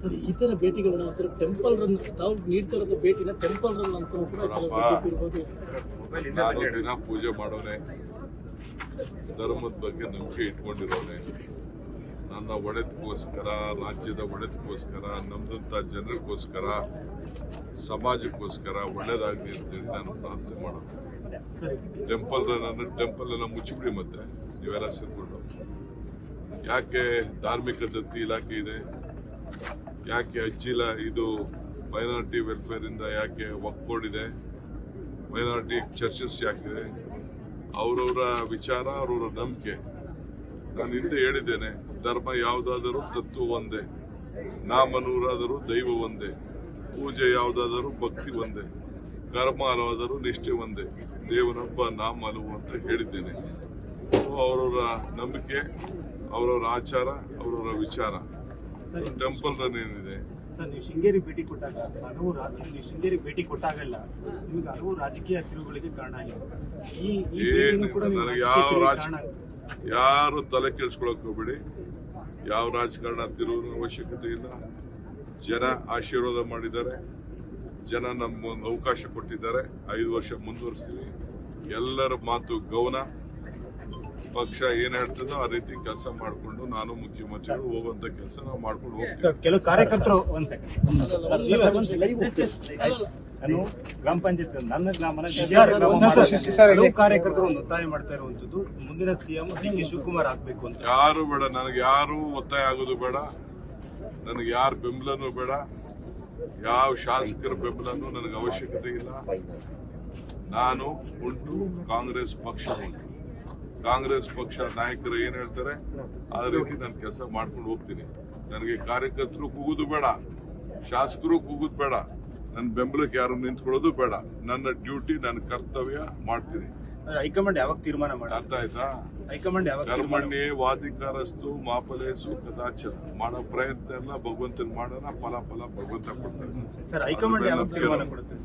Sir ಈ ತರ ಭೇಟಿಗಳನ್ನ ಒಂಥರ ಟೆಂಪಲ್ ರನ್ ತಾವು ನೀಡ್ತಾ ಇರೋದು ಭೇಟಿನ ಟೆಂಪಲ್ ರನ್ ಅಂತ ಕೂಡ ಇರ್ಬೋದು. ನಾನು ದಿನ ಪೂಜೆ ಮಾಡೋನೆ, ಧರ್ಮದ ಬಗ್ಗೆ ನಂಬಿಕೆ ಇಟ್ಕೊಂಡಿರೋನೆ, ನನ್ನ ಒಡೆತಕ್ಕೋಸ್ಕರ, ರಾಜ್ಯದ ಒಡೆತಕ್ಕೋಸ್ಕರ, ನಮ್ದಂತ ಜನರಿಗೋಸ್ಕರ, ಸಮಾಜಕ್ಕೋಸ್ಕರ ಒಳ್ಳೇದಾಗಲಿ ಅಂತೇಳಿ ನಾನು ಪ್ರಾರ್ಥನೆ ಮಾಡೋದು. ಟೆಂಪಲ್ ಎಲ್ಲ ಮುಚ್ಚಿಬಿಡಿ, ಮತ್ತೆ ನೀವೆಲ್ಲ ಸೇರ್ಕೊಂಡು. ಯಾಕೆ ಧಾರ್ಮಿಕ ದತ್ತಿ ಇಲಾಖೆ ಇದೆ, ಯಾಕೆ ಅಜ್ಜಿಲ ಇದು ಮೈನಾರಿಟಿ ವೆಲ್ಫೇರ್ ಇಂದ ಯಾಕೆ ವಕ್ಫ್ ಬೋರ್ಡ್ ಇದೆ, ಮೈನಾರಿಟಿ ಚರ್ಚಸ್ ಯಾಕಿದೆ, ಅವರವರ ವಿಚಾರ, ಅವರವರ ನಂಬಿಕೆ. ನಾನು ಹಿಂದೆ ಹೇಳಿದ್ದೇನೆ, ಧರ್ಮ ಯಾವುದಾದರೂ ತತ್ವ ಒಂದೇ, ನಾಮನೂರಾದರೂ ದೈವ ಒಂದೇ, ಪೂಜೆ ಯಾವುದಾದರೂ ಭಕ್ತಿ ಒಂದೇ, ಕರ್ಮ ಹಲವಾದರೂ ನಿಷ್ಠೆ ಒಂದೇ, ದೇವನೊಬ್ಬ ನಾಮ ಹಲವು ಅಂತ ಹೇಳಿದ್ದೇನೆ. ಅವರವರ ನಂಬಿಕೆ, ಅವರವರ ಆಚಾರ, ಅವರವರ ವಿಚಾರ. ಟೆಂಪಲ್ ರನ್ ಏನಿದೆ ಸರ್, ನೀವು ಶೃಂಗೇರಿ ಭೇಟಿ ಕೊಟ್ಟಾಗ ಶೃಂಗೇರಿ ಭೇಟಿ ಕೊಟ್ಟಾಗಲ್ಲ ನಿಮಗೆ ಹಲವು ರಾಜಕೀಯ ತಿರುವುಗಳಿಗೆ ಕಾರಣ ಆಗಿದೆ. ನನಗೆ ಯಾರು ತಲೆ ಕೆಡಿಸ್ಕೊಳಕ್ ಹೋಗ್ಬೇಡಿ. ಯಾವ ರಾಜಕಾರಣ ತಿರುವಿನ ಅವಶ್ಯಕತೆ ಇಲ್ಲ. ಜನ ಆಶೀರ್ವಾದ ಮಾಡಿದ್ದಾರೆ, ಜನ ನಮ್ಗೊಂದು ಅವಕಾಶ ಕೊಟ್ಟಿದ್ದಾರೆ. 5 ವರ್ಷ ಮುಂದುವರಿಸ್ತೀವಿ. ಎಲ್ಲರ ಮಾತು ಗೌನ. ಪಕ್ಷ ಏನ್ ಹೇಳ್ತದೋ ಆ ರೀತಿ ಕೆಲಸ ಮಾಡಿಕೊಂಡು ನಾನು ಮುಖ್ಯಮಂತ್ರಿಗಳು ಹೋಗುವಂತ ಕೆಲಸ ನಾವು ಮಾಡ್ಕೊಂಡು ಹೋಗ್ತೀವಿ. ಕೆಲವು ಕಾರ್ಯಕರ್ತರು ಗ್ರಾಮ ಪಂಚಾಯತ್ ನನ್ನ ಕೆಲವು ಕಾರ್ಯಕರ್ತರು ಒಂದು ಒತ್ತಾಯ ಮಾಡ್ತಾ ಇರುವಂತದ್ದು ಮುಂದಿನ ಸಿಎಂ ಡಿ.ಕೆ. ಶಿವಕುಮಾರ್ ಆಗ್ಬೇಕು ಅಂತ. ಯಾರು ಬೇಡ, ನನಗೆ ಯಾರು ಒತ್ತಾಯ ಆಗೋದು ಬೇಡ, ನನಗೆ ಯಾರ ಬೆಂಬಲನೂ ಬೇಡ, ಯಾವ ಶಾಸಕರ ಬೆಂಬಲನೂ ನನಗೆ ಅವಶ್ಯಕತೆ ಇಲ್ಲ. ನಾನು ಉಂಟು, ಕಾಂಗ್ರೆಸ್ ಪಕ್ಷ ಉಂಟು. ಕಾಂಗ್ರೆಸ್ ಪಕ್ಷ ನಾಯಕರು ಏನ್ ಹೇಳ್ತಾರೆ ಆ ರೀತಿ ನಾನು ಕೆಲಸ ಮಾಡ್ಕೊಂಡು ಹೋಗ್ತೀನಿ. ನನಗೆ ಕಾರ್ಯಕರ್ತರು ಕೂಗುದು ಬೇಡ, ಶಾಸಕರು ಕೂಗುದು ಬೇಡ, ನನ್ನ ಬೆಂಬಲಕ್ಕೆ ಯಾರು ನಿಂತ್ಕೊಳ್ಳೋದು ಬೇಡ. ನನ್ನ ಡ್ಯೂಟಿ, ನನ್ನ ಕರ್ತವ್ಯ ಮಾಡ್ತೀನಿ. ಹೈಕಮಾಂಡ್ ಯಾವಾಗ ತೀರ್ಮಾನ ಮಾಡಿ? ಅರ್ಥ ಆಯ್ತಾ? ಹೈಕಮಾಂಡ್ ಯಾವಾಗ ಕರ್ಮಣ್ಯೇ ವಾಧಿಕಾರಸ್ತು ಮಾಫಲೇಸು ಕದಾಚನ. ಮಾಡೋ ಪ್ರಯತ್ನ ಎಲ್ಲ ಭಗವಂತನ ಮಾಡೋಣ, ಫಲ ಭಗವಂತ ಕೊಡ್ತಾನೆ. ಸರ್, ಹೈಕಮಾಂಡ್ ಯಾವಾಗ ತೀರ್ಮಾನ ಕೊಡುತ್ತೆ?